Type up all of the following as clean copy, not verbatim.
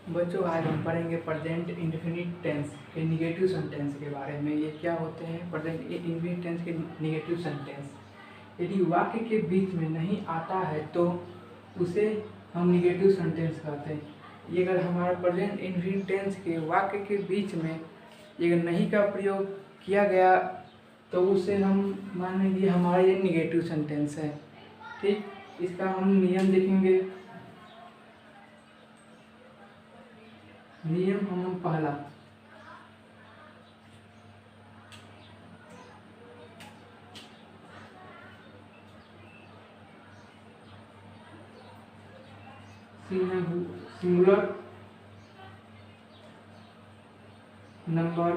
बच्चों आज हम पढ़ेंगे प्रेजेंट इंडेफिनिट टेंस के निगेटिव सेंटेंस के बारे में। ये क्या होते हैं प्रेजेंट इंडेफिनिट टेंस के निगेटिव सेंटेंस? यदि वाक्य के बीच में नहीं आता है तो उसे हम निगेटिव सेंटेंस कहते हैं। ये अगर हमारा प्रेजेंट इंडेफिनिट टेंस के वाक्य के बीच में अगर नहीं का प्रयोग किया गया तो उसे हम मान लेंगे हमारा ये निगेटिव सेंटेंस है। ठीक, इसका हम नियम देखेंगे। नियम हम पहला, सिंगुलर नंबर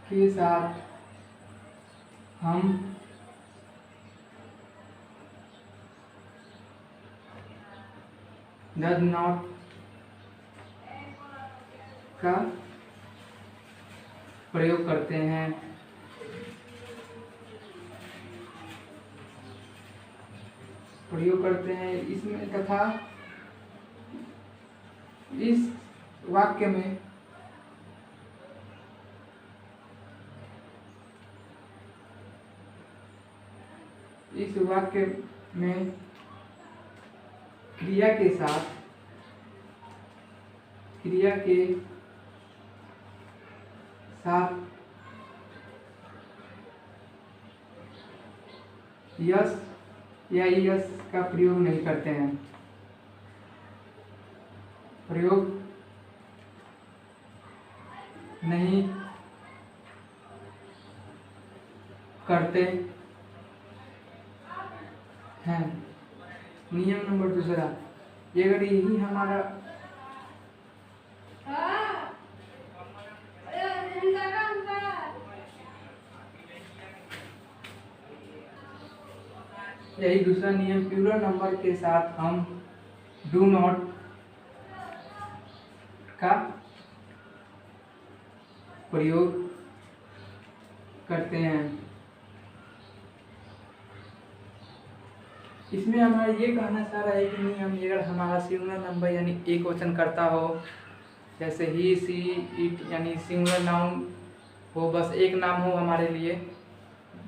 के साथ हम डज नॉट का प्रयोग करते हैं। इसमें तथा इस वाक्य में क्रिया के साथ यस या यस का प्रयोग नहीं करते हैं। नियम नंबर दूसरा, अगर यही हमारा यही दूसरा नियम, प्लूरल नंबर के साथ हम डू नॉट का प्रयोग करते हैं। इसमें हमारा ये कहना चाह रहा है कि नियम अगर हमारा सिंगुलर नंबर यानी एक वचन करता हो, जैसे ही सी इट यानी सिंगुलर नाउन हो, बस एक नाम हो हमारे लिए,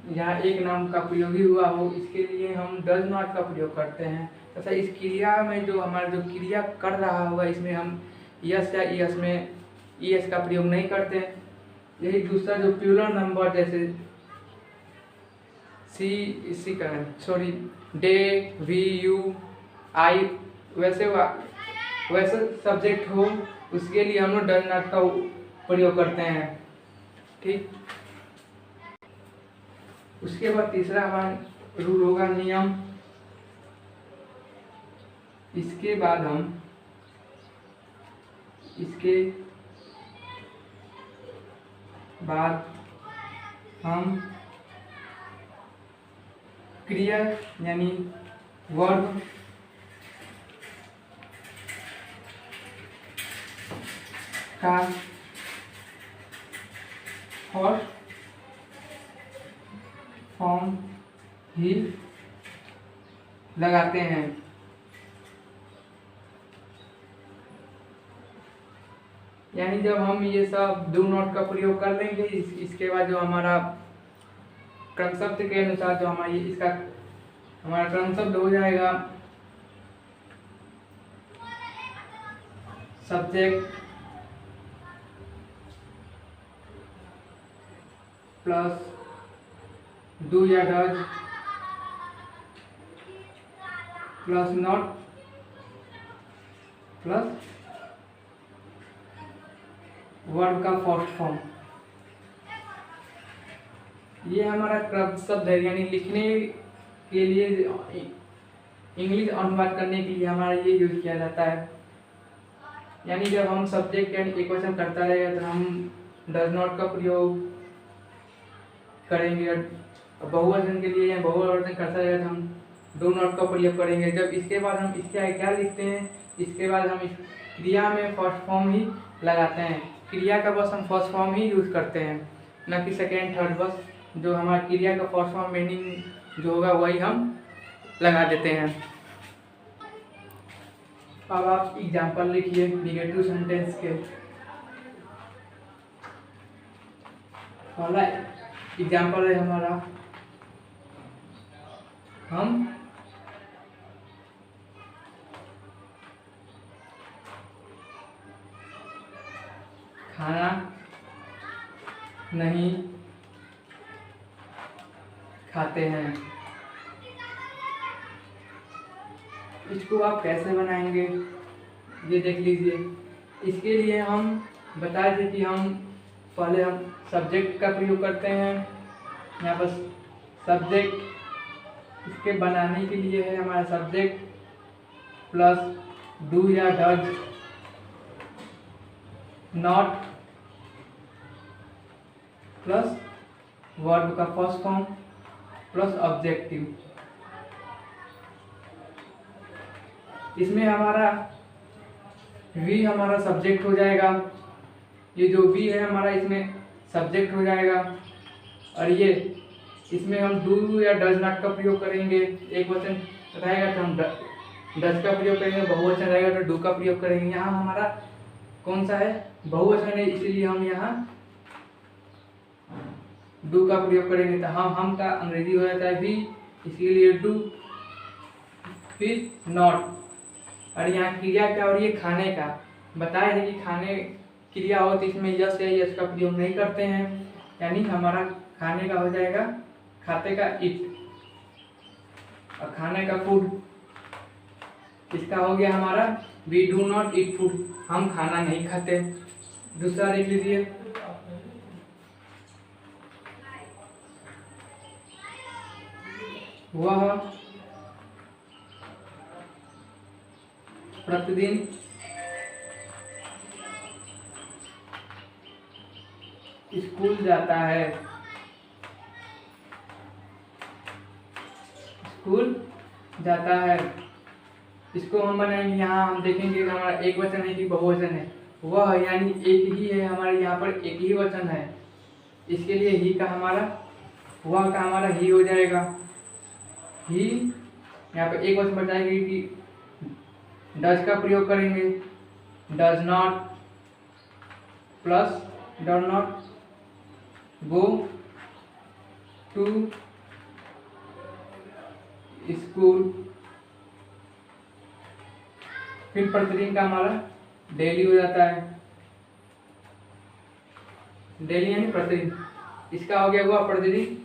यहाँ एक नाम का प्रयोग ही हुआ हो, इसके लिए हम डज नॉट का प्रयोग करते हैं। तथा इस क्रिया में जो हमारा जो क्रिया कर रहा होगा इसमें हम यस या यस में यस का प्रयोग नहीं करते हैं। यही दूसरा जो प्लूरल नंबर जैसे डे वी यू आई वैसे सब्जेक्ट हो, उसके लिए हम लोग डज नॉट का प्रयोग करते हैं। ठीक, उसके बाद तीसरा हमारा रूल होगा नियम। इसके बाद हम क्रिया यानी वर्ब का फर्स्ट फॉर्म ही लगाते हैं। यानी जब हम ये सब डू नॉट का प्रयोग कर लेंगे, इसके बाद जो हमारा क्रम शब्द के अनुसार जो हमारा क्रम शब्द हो जाएगा सब्जेक्ट प्लस डू या does plus not plus verb का फर्स्ट फॉर्म। ये हमारा क्रम शब्द है, यानी लिखने के लिए इंग्लिश अनुवाद करने के लिए हमारा ये यूज किया जाता है। यानी जब हम सब्जेक्ट यानी एक वचन करता रहेगा तो हम डज नॉट का प्रयोग करेंगे, बहुवचन के लिए या बहुवचन करता रहेगा तो हम डू नॉट का प्रयोग करेंगे। जब इसके बाद हम इसके आगे क्या लिखते हैं, इसके बाद हम इस क्रिया में फर्स्ट फॉर्म ही लगाते हैं। क्रिया का बस हम फर्स्ट फॉर्म ही यूज करते हैं, न कि सेकेंड थर्ड। बस जो हमारा क्रिया का फर्स्ट फॉर्म मीनिंग जो होगा वही हम लगा देते हैं। अब आप एग्जाम्पल लिखिए निगेटिव सेंटेंस के। पहला एग्जाम्पल है हमारा, हम खाना नहीं खाते हैं। इसको आप कैसे बनाएंगे ये देख लीजिए। इसके लिए हम बता दें कि हम पहले हम सब्जेक्ट का प्रयोग करते हैं। यहाँ पर सब्जेक्ट इसके बनाने के लिए है हमारा सब्जेक्ट प्लस डू या डज नॉट प्लस वर्ब का फर्स्ट फॉर्म प्लस ऑब्जेक्टिव। इसमें हमारा वी हमारा सब्जेक्ट हो जाएगा, ये जो वी है हमारा इसमें सब्जेक्ट हो जाएगा, और ये इसमें हम डू या डज नॉट का प्रयोग करेंगे। एक वचन रहेगा तो हम डज का प्रयोग करेंगे, बहुवचन रहेगा तो डू का प्रयोग करेंगे। यहाँ हमारा कौन सा है, बहुवचन है, इसलिए हम यहाँ डू का प्रयोग करेंगे। तो हम का अंग्रेजी हो जाता है वी, इसीलिए डू, फिर नॉट। और यहाँ क्रिया क्या हो रही है, खाने का बताया है कि खाने क्रिया हो तो इसमें यस है, यस का प्रयोग नहीं करते हैं, यानी हमारा खाने का हो जाएगा खाते का इट, और खाने का फूड। इसका हो गया हमारा we do not eat food, हम खाना नहीं खाते। दूसरा देख लीजिए, वह प्रतिदिन स्कूल जाता है। स्कूल जाता है, इसको हम बनाएंगे। यहाँ हम देखेंगे कि हमारा एक वचन है कि बहुवचन है। वह यानी एक ही है, हमारे यहाँ पर एक ही वचन है, इसके लिए ही का हमारा, वह का हमारा ही हो जाएगा। ही यहाँ पे एक वचन बताएगी कि डज का प्रयोग करेंगे, does not plus does not go to school. फिर प्रतिदिन का हमारा डेली हो जाता है, डेली यानी प्रतिदिन। इसका हो गया हुआ प्रतिदिन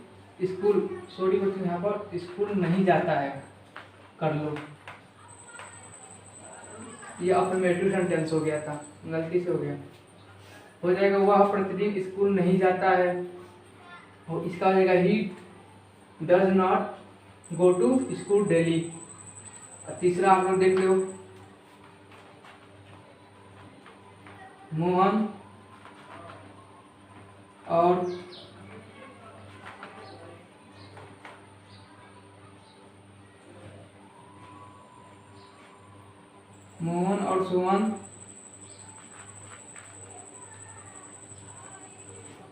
स्कूल, सॉरी बच्चों यहाँ पर स्कूल नहीं जाता है, कर लो, ये अफर्मेटिव सेंटेंस हो गया था, गलती से हो गया। हो जाएगा वह प्रतिदिन स्कूल नहीं जाता है, और इसका हो जाएगा ही does not go to school daily. और तीसरा आप लोग देख लो, मोहन और सोहन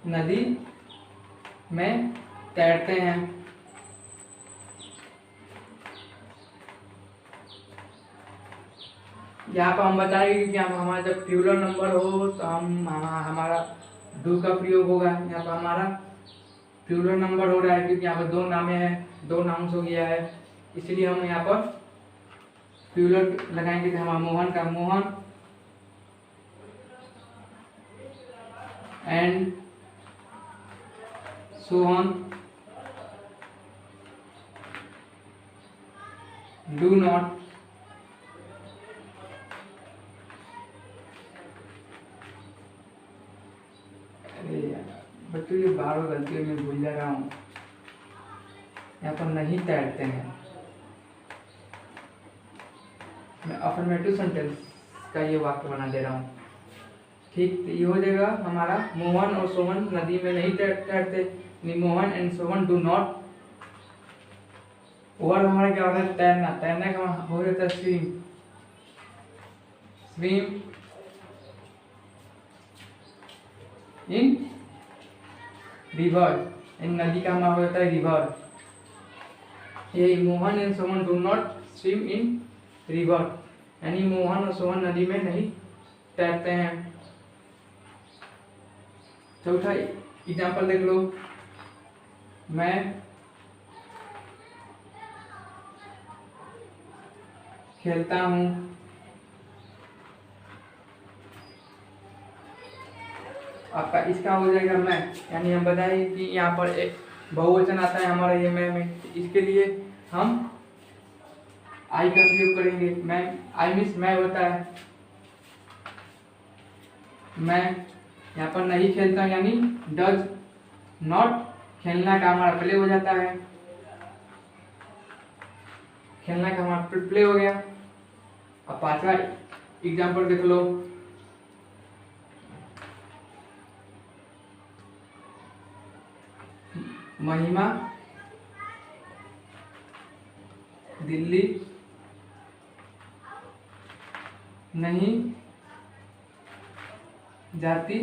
नदी में तैरते हैं। यहाँ पर हम बताएंगे कि हम हमारा जब प्लूरल नंबर हो तो हमारा डू का प्रयोग होगा। यहाँ पर हमारा प्लूरल नंबर हो रहा है क्योंकि यहाँ पर दो नामे हैं, दो नाउन्स हो गया है, इसलिए हम यहाँ पर प्लूरल लगाएंगे। कि हमारा मोहन का Mohan and Sohan do not बच्चों ये बार बार गलती में भूल जा रहा हूँ, यहाँ पर नहीं तैरते हैं। मैं अफर्मेटिव सेंटेंस का ये वाक्य बना दे रहा हूँ, ठीक। तो ये हो जाएगा हमारा मोहन और सोहन नदी में नहीं तैरते, Mohan and Sohan do not. और हमारा क्या होता है, तैरना, तैरने का हो जाता है स्विम, स्विम इन रिवर, इन नदी का हमारा हो जाता है रिवर। यही Mohan and Sohan do not swim in river, यानी मोहन और सोहन नदी में नहीं तैरते हैं। चौथा एग्जाम्पल देख लो, मैं खेलता हूँ। आपका इसका हो जाएगा मैं, यानी हम बताएं कि यहाँ पर एक बहुवचन आता है हमारा ये मैं में, इसके लिए हम आई का प्रयोग करेंगे। मैं, आई मीन्स मैं होता है, मैं यहाँ पर नहीं खेलता यानी डज नॉट, खेलना का हमारा प्ले हो जाता है, खेलना का हमारा प्ले हो गया। अब पांचवा एग्जाम्पल देख लो, महिमा दिल्ली नहीं जाती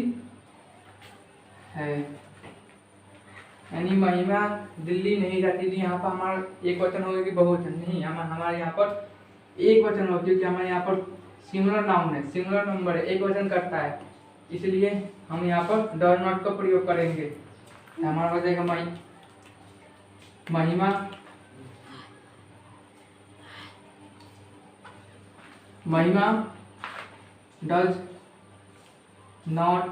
है, यानी महिमा दिल्ली नहीं जाती थी। यहाँ पर हमारा एक वचन होगा कि बहुवचन नहीं, हमारे यहाँ पर एक वचन हो, क्योंकि हमारे यहाँ पर सिंगुलर नाउन है, सिंगुलर नंबर है, एक वचन करता है, इसलिए हम यहाँ पर डज नॉट का प्रयोग करेंगे। हमारा हो जाएगा Mahima does not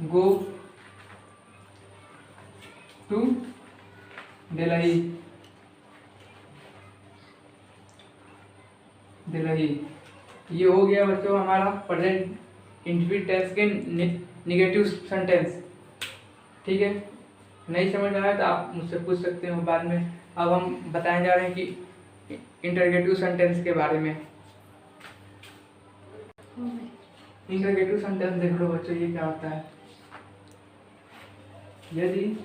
go to Delhi. ये हो गया बच्चों हमारा प्रेजेंट इंडेफिनिट टेंस के नेगेटिव सेंटेंस। ठीक है, नहीं समझ में आया तो आप मुझसे पूछ सकते हो बाद में। अब हम बताने जा रहे हैं कि इंटरगेटिव सेंटेंस के बारे में। इंटरगेटिव सेंटेंस देख लो बच्चों, ये क्या होता है। यदि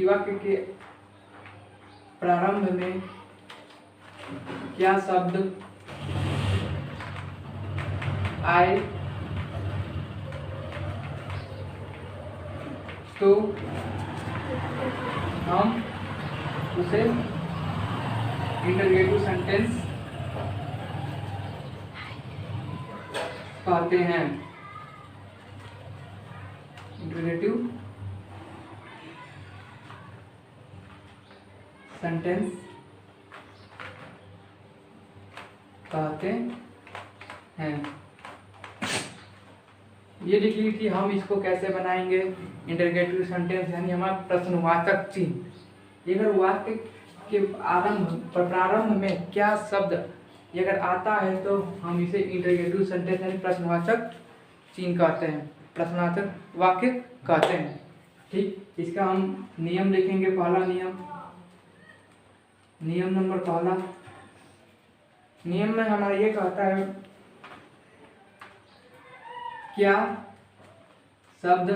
वाक्य के प्रारंभ में क्या शब्द आए तो हम उसे इंटरगेटिव सेंटेंस कहते हैं। इंटरगेटिव सेंटेंस कहते हैं। ये देखिए कि हम इसको कैसे बनाएंगे इंटरगेटिव सेंटेंस, यानी हमारा प्रश्नवाचक चिन्ह। अगर वाक्य के प्रारंभ में क्या शब्द अगर आता है तो हम इसे इंटरगेटिव सेंटेंस यानी प्रश्नवाचक चिन्ह कहते हैं, प्रश्नवाचक वाक्य कहते हैं। ठीक, इसका हम नियम देखेंगे। पहला नियम नंबर पहला, नियम में हमारा ये कहता है क्या शब्द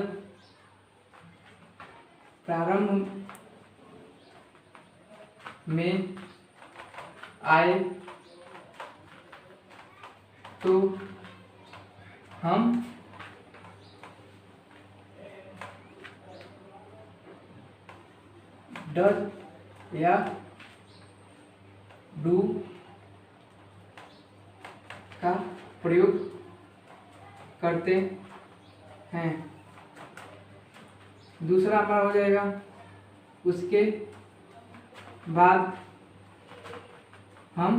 प्रारंभ में आए तो हम डज या डू का प्रयोग करते हैं। दूसरा हमारा हो जाएगा उसके बाद हम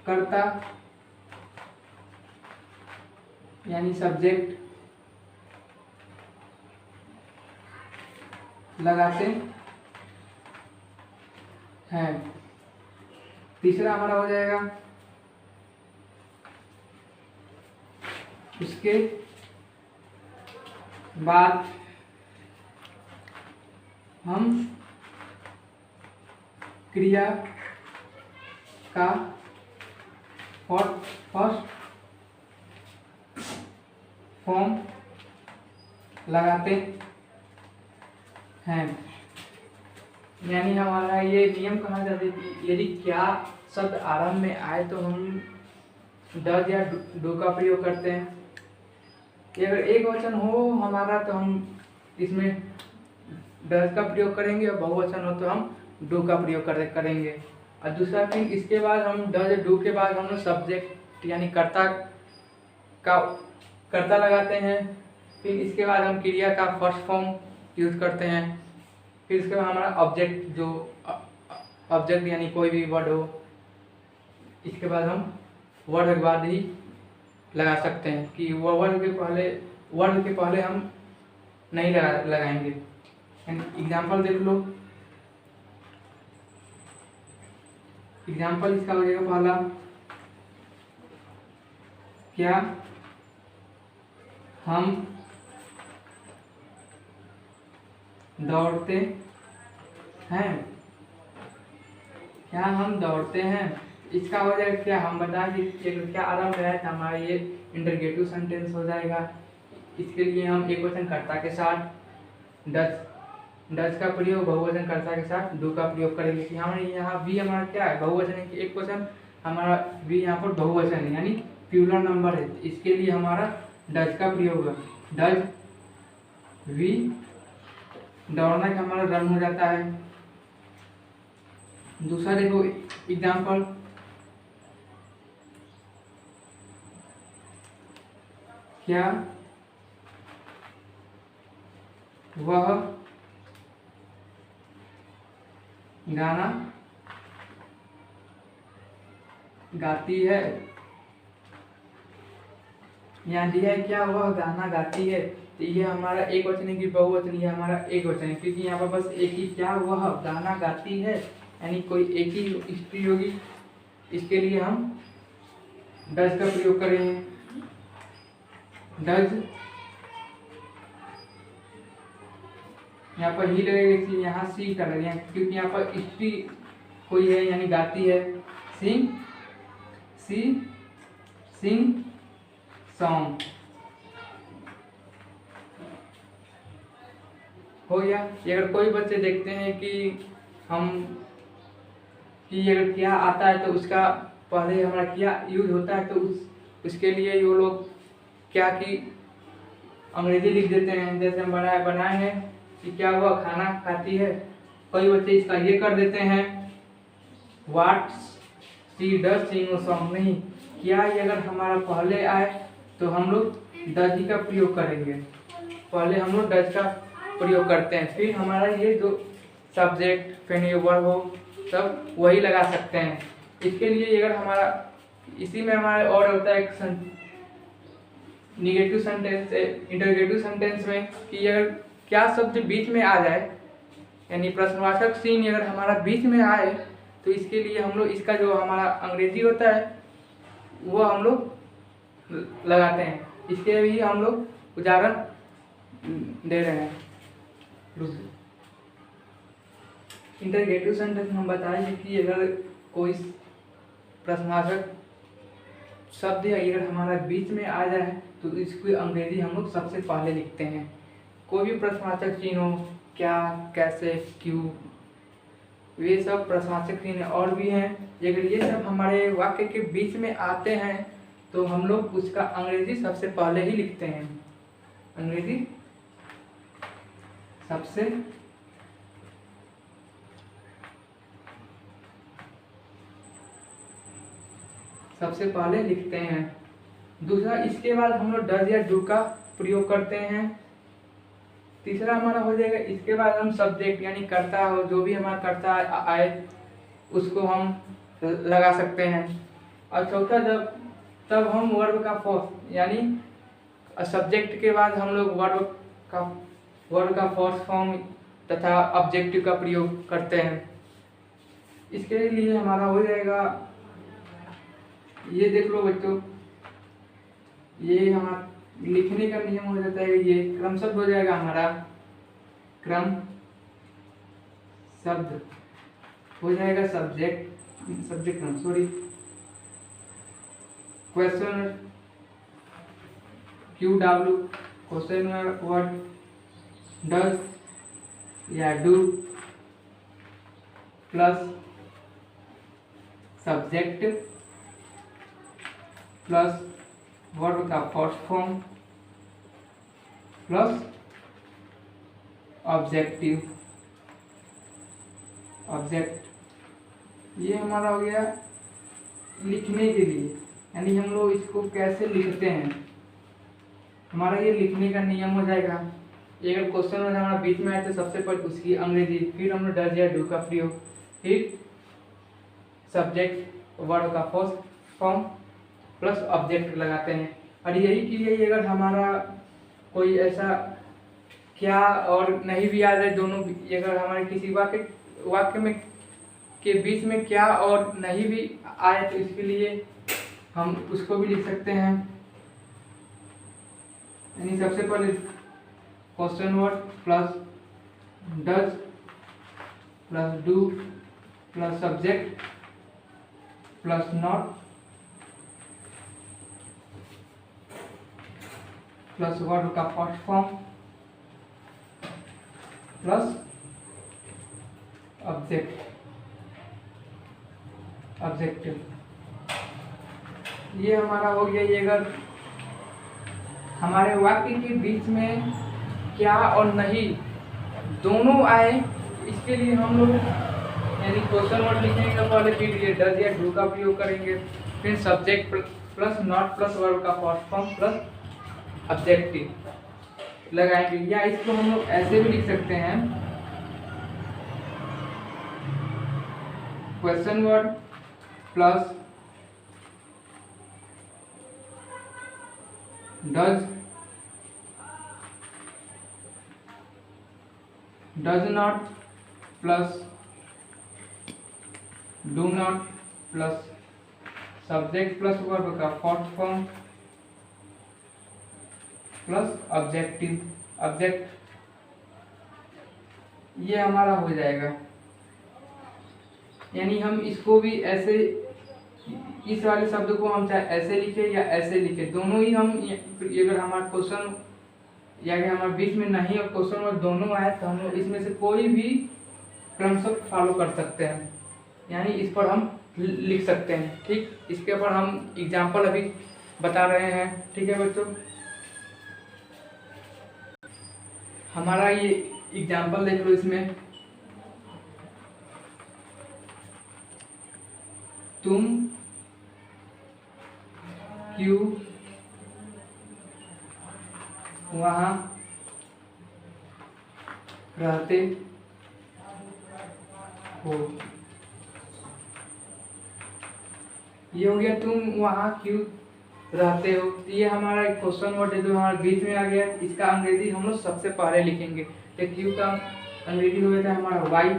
कर्ता यानी सब्जेक्ट लगाते हैं। तीसरा हमारा हो जाएगा उसके बाद हम क्रिया का फर्स्ट फॉर्म लगाते हैं। यानी हमारा ये नियम कहा जाता है कि यदि क्या शब्द आरंभ में आए तो हम डज या डू का प्रयोग करते हैं। कि अगर एक वचन हो हमारा तो हम इसमें डज का प्रयोग करेंगे, और बहुवचन हो तो हम डू का प्रयोग करेंगे। और दूसरा फिर इसके बाद हम डज डू के बाद हम लोग सब्जेक्ट यानी कर्ता लगाते हैं। फिर इसके बाद हम क्रिया का फर्स्ट फॉर्म यूज करते हैं। फिर इसके बाद हमारा ऑब्जेक्ट ऑब्जेक्ट यानी कोई भी वर्ड हो, इसके बाद हम वर्ड के बाद ही लगा सकते हैं कि वर्ड के पहले हम नहीं लगाएंगे। एग्जाम्पल देख लो। एग्जाम्पल इसका हो जाएगा पहला, क्या हम दौड़ते हैं। क्या हम दौड़ते हैं, इसका हो जाएगा क्या, हम बताएं कि क्या आरंभ है तो हमारा ये इंटरगेटिव सेंटेंस हो जाएगा। इसके लिए हम एक वचन कर्ता के साथ डज का प्रयोग, बहुवचन कर्ता के साथ डू का प्रयोग करेंगे। कि हमारे यहाँ भी हमारा क्या है, बहुवचन है कि एक वचन हमारा भी यहाँ पर बहुवचन है यानी प्लूरल नंबर है। इसके लिए हमारा डज का प्रयोग है। डज वी दौड़ना का हमारा रन हो जाता है। दूसरा देखो एग्जाम्पल, क्या वह गाना गाती है। यहाँ दिया है क्या वह गाना गाती है, तो ये हमारा एक वचन है कि बहुवचन, ये हमारा एक वचन है क्योंकि यहाँ पर बस एक ही, क्या वह गाना गाती है यानी कोई एक ही स्त्री होगी। इसके लिए हम डज का प्रयोग करेंगे। डज यहाँ पर ही लगेगा, इसलिए यहाँ सी का लगेगा क्योंकि यहाँ पर स्त्री कोई है यानी गाती है। सिंग सी सिंग सॉन्ग हो गया। अगर कोई बच्चे देखते हैं कि अगर क्या आता है तो उसका पहले हमारा क्या यूज होता है, तो उसके लिए वो लोग क्या की अंग्रेजी लिख देते हैं। जैसे हम बनाए हैं कि क्या वह खाना खाती है, कई बच्चे इसका ये कर देते हैं what she does sing song. नहीं, क्या ये अगर हमारा पहले आए तो हम लोग डज ही का प्रयोग करेंगे। पहले हम लोग डज का प्रयोग करते हैं, फिर हमारा ये जो सब्जेक्ट फिर वर्ब हो सब वही लगा सकते हैं। इसके लिए अगर हमारा इसी में हमारा और होता है निगेटिव सेंटेंस, इंटरगेटिव सेंटेंस में कि अगर क्या शब्द बीच में आ जाए यानी प्रश्नवाचक चिन्ह अगर हमारा बीच में आए तो इसके लिए हम लोग इसका जो हमारा अंग्रेजी होता है वो हम लोग लगाते हैं। इसके भी हम लोग उदाहरण दे रहे हैं। इंटरगेटिव सेंटेंस हम बताएंगे कि अगर कोई प्रश्नवाचक शब्द अगर हमारा बीच में आ जाए तो इसकी अंग्रेजी हम लोग सबसे पहले लिखते हैं। कोई भी प्रश्नवाचक चिन्ह हो, क्या, कैसे, क्यों, ये सब प्रश्नवाचक चिन्ह और भी हैं। अगर ये सब हमारे वाक्य के बीच में आते हैं तो हम लोग उसका अंग्रेजी सबसे पहले ही लिखते हैं। अंग्रेजी सबसे पहले लिखते हैं। दूसरा, इसके बाद हम लोग डज या डू का प्रयोग करते हैं। तीसरा हमारा हो जाएगा, इसके बाद हम सब्जेक्ट यानी कर्ता हो, जो भी हमारा कर्ता आए उसको हम लगा सकते हैं। और चौथा, तब हम वर्ब का फर्स्ट यानी सब्जेक्ट के बाद हम लोग वर्ब का फर्स्ट फॉर्म तथा ऑब्जेक्टिव का प्रयोग करते हैं। इसके लिए हमारा हो जाएगा, ये देख लो बच्चों, ये हमारा लिखने का नियम हो जाता है, ये क्रम शब्द हो जाएगा हमारा, क्रम शब्द हो जाएगा subject sorry question QW question word does या do plus subject plus verb का first form plus objective object. ये हमारा हो गया लिखने के लिए, यानी हम लोग इसको कैसे लिखते हैं, हमारा ये लिखने का नियम हो जाएगा। ये अगर क्वेश्चन में हमारा बीच में आए तो सबसे पहले उसकी अंग्रेजी, फिर हम लोग डज या डू का प्रयोग, फिर सब्जेक्ट वर्ब का फर्स्ट फॉर्म प्लस ऑब्जेक्ट लगाते हैं। और यही के लिए अगर हमारा कोई ऐसा क्या और नहीं भी याद है, दोनों अगर हमारे किसी वाक्य में के बीच में क्या और नहीं भी आए तो इसके लिए हम उसको भी लिख सकते हैं। यानी सबसे पहले question word plus does plus do plus subject plus not plus verb का फर्स्ट फॉर्म प्लस ऑब्जेक्टिव। ये हमारा हो गया। ये अगर हमारे वाक्य के बीच में क्या और नहीं दोनों आए, इसके लिए हम लोग यानी क्वेश्चन वर्ड लिखने के पहले फिर ये डज या डू का प्रयोग करेंगे, फिर subject plus not plus verb का फर्स्ट फॉर्म प्लस ऑब्जेक्टिव लगाएंगे। या इसको हम लोग ऐसे भी लिख सकते हैं, question word plus does not plus do not plus subject plus verb का फर्स्ट फॉर्म प्लस ऑब्जेक्ट। ये हमारा हो जाएगा। यानी हम इसको भी ऐसे, इस वाले शब्द को हम चाहे ऐसे लिखे या ऐसे लिखे, दोनों ही हम, अगर हमारा क्वेश्चन या हमारे बीच में नहीं और क्वेश्चन वर्ड दोनों आए तो हम लोग इसमें से कोई भी क्रमशः फॉलो कर सकते हैं, यानी इस पर हम लिख सकते हैं। ठीक, इसके ऊपर हम एग्जाम्पल अभी बता रहे हैं। ठीक है बच्चों, हमारा ये एग्जाम्पल देख लो। इसमें तुम क्यों वहाँ रहते हो। ये हो गया तुम वहाँ क्यों रहते हो। ये हमारा एक क्वेश्चन वर्ड है जो हमारे बीच में आ गया। इसका अंग्रेजी हम लोग सबसे पहले लिखेंगे। तो क्यों का अंग्रेजी हो जाता है हमारा वाई।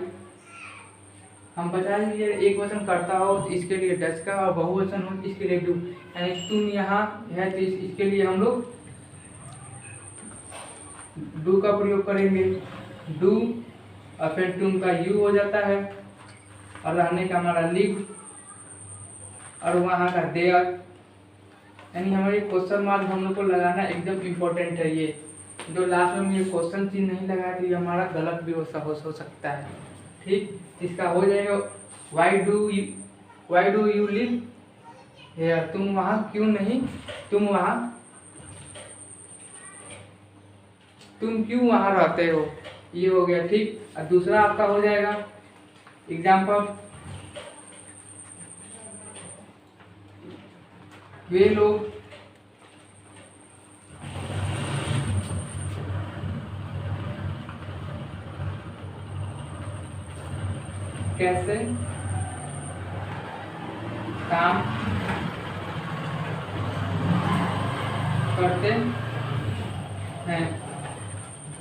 हम बताएंगे एक वचन करता हो तो इसके लिए डज का, और बहुवचन हो इसके लिए डू। यानी तुम यहाँ है तो इसके लिए हम लोग डू का प्रयोग करेंगे, डू, और फिर तुम का यू हो जाता है, और रहने का हमारा लिव, और वहाँ का देयर। यानी हमारे क्वेश्चन मार्क हम लोग को लगाना एकदम इम्पोर्टेंट है। ये जो लास्ट में ये क्वेश्चन चिन्ह नहीं लगाया तो ये हमारा गलत भी हो सकता है। ठीक, इसका हो जाएगा why do you live here. तुम वहाँ क्यों नहीं, तुम क्यों वहाँ रहते हो। ये हो गया। ठीक, और दूसरा आपका हो जाएगा एग्जाम्पल, वे लोग कैसे काम करते हैं।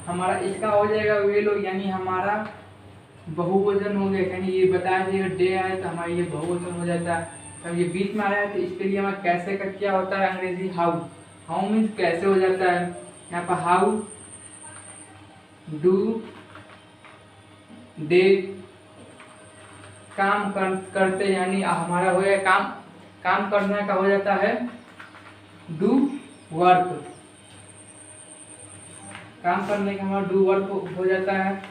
हमारा इसका हो जाएगा वे लोग, यानी हमारा बहुवचन हो गया। यानी ये बताया जाएगा डे आए तो हमारा ये बहुवचन हो जाता है। अब ये बीच में आया है तो इसके लिए हमारा कैसे का क्या होता है अंग्रेजी हाउ मीन्स कैसे हो जाता है। यहाँ पर हाउ डू दे काम करते, यानी हमारा हो गया काम करने का हो जाता है डू वर्क। काम करने का हमारा डू वर्क हो जाता है।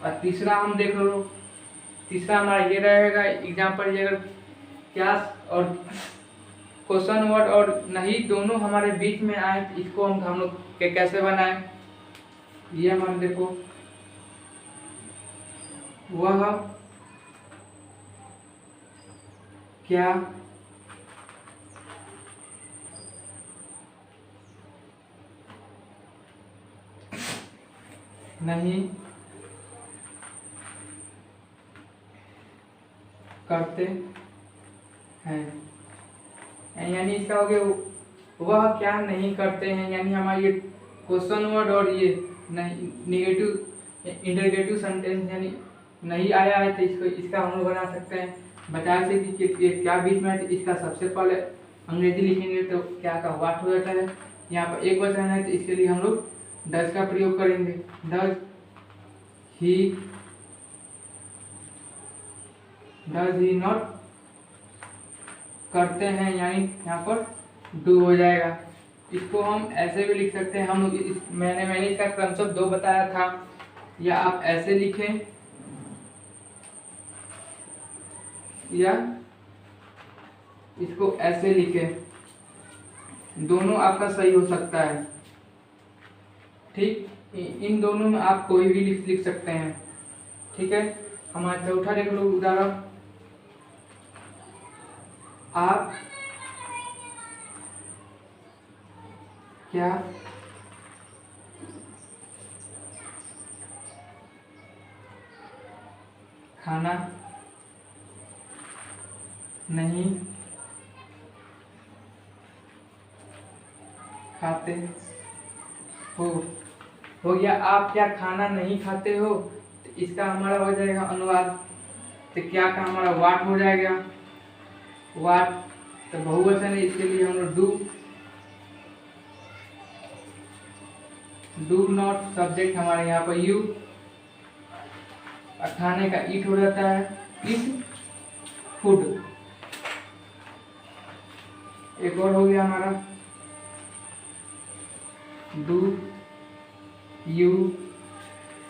और तीसरा हम देख लो तीसरा हमारा ये रहेगा एग्जाम्पल, ये अगर क्या और क्वेश्चन वर्ड और नहीं दोनों हमारे बीच में आए तो इसको हम लोग कैसे बनाएं। ये हमारे देखो, वह क्या नहीं करते हैं, यानी इसका हो गया वह क्या नहीं करते हैं, यानी हमारा ये क्वेश्चन वर्ड और ये नहीं निगेटिव इंटरगेटिव सेंटेंस यानी नहीं आया है तो इसको इसका हम लोग बना सकते हैं। बताया से कि ये क्या बीच में है, तो इसका सबसे पहले अंग्रेजी लिखेंगे तो क्या का वाट हो जाता है। यहाँ पर एक वचन है तो इसके लिए हम लोग डज का प्रयोग करेंगे। डज ही नॉट करते हैं, यानी यहाँ पर डू हो जाएगा। इसको हम ऐसे भी लिख सकते हैं, हम मैंने इसका क्रमशः 2 बताया था, या आप ऐसे लिखें या इसको ऐसे लिखें, दोनों आपका सही हो सकता है। ठीक, इन दोनों में आप कोई भी लिख सकते हैं। ठीक है, हमारा चौथा देख लो उदाहरण, आप क्या खाना नहीं खाते हो गया। आप क्या खाना नहीं खाते हो, तो इसका हमारा हो जाएगा अनुवाद, तो क्या का हमारा वाट हो जाएगा। वाट तो बहुवचन है, इसके लिए हम लोग डू नॉट, सब्जेक्ट हमारे यहाँ पर यू, खाने का ईट हो जाता है, ईट फूड। एक और हो गया हमारा do you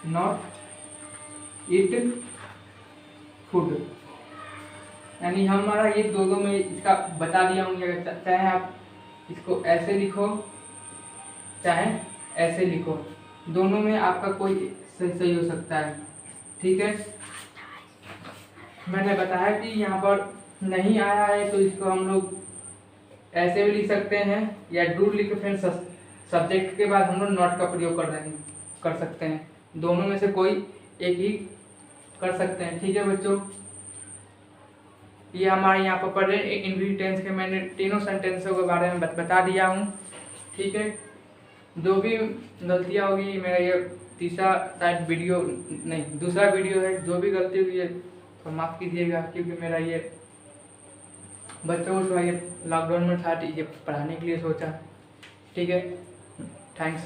not eat food, यानी हमारा ये दोनों में इसका बता दिया हूँ। अगर चाहे आप इसको ऐसे लिखो चाहे ऐसे लिखो, दोनों में आपका कोई सही हो सकता है। ठीक है, मैंने बताया कि यहाँ पर नहीं आया है तो इसको हम लोग ऐसे भी लिख सकते हैं, या डू लिख के फिर सब्जेक्ट के बाद हम लोग नॉट का प्रयोग कर सकते हैं। दोनों में से कोई एक ही कर सकते हैं। ठीक है बच्चों, ये हमारे यहाँ पर पढ़ रहे इंडिफिनिट टेंस के मैंने तीनों सेंटेंसों के बारे में बता दिया हूँ। ठीक है, जो भी गलतियाँ होगी, मेरा ये तीसरा शायद वीडियो नहीं दूसरा वीडियो है, जो भी गलती हुई है तो माफ़ कीजिएगा, क्योंकि मेरा ये बच्चों को ये लॉकडाउन में था, ये पढ़ाने के लिए सोचा। ठीक है, थैंक्स।